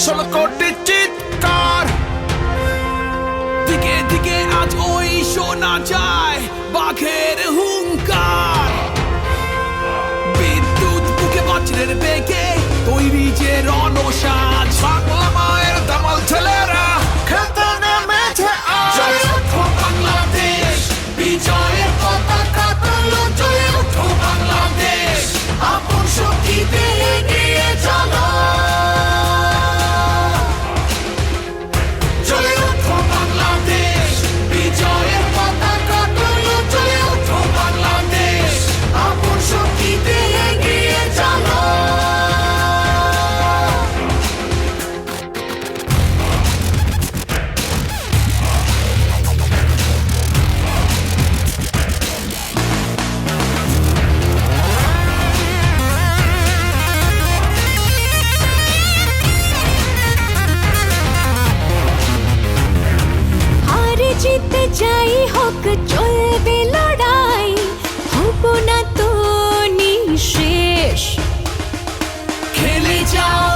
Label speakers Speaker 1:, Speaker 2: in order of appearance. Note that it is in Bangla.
Speaker 1: 16 কোটি চিৎকার,
Speaker 2: দিকে দিকে আজ ওই শোনা যায় বাঘের হুঙ্কার। বিদ্যুৎ বুকে বজ্রের বেগে তৈরি যে রণসাজ।
Speaker 1: বাংলা মায়ের দামাল ছেলেরা খেলতে নেমেছে আজ।
Speaker 2: জয় ওঠো বাংলাদেশ, বিজয়ের পতাকা তোলো। জয় ওঠো বাংলাদেশ, আপন শক্তিতে এগিয়ে চলো। জয় ওঠো বাংলাদেশ, বিজয়ের পতাকা তোলো। জয় ওঠো বাংলাদেশ, আপন শক্তিতে এগিয়ে চলো।
Speaker 3: হার জিতে যাই হোক চলবে লড়াই, হব না তো নিঃশেষ।
Speaker 2: খেলে যাও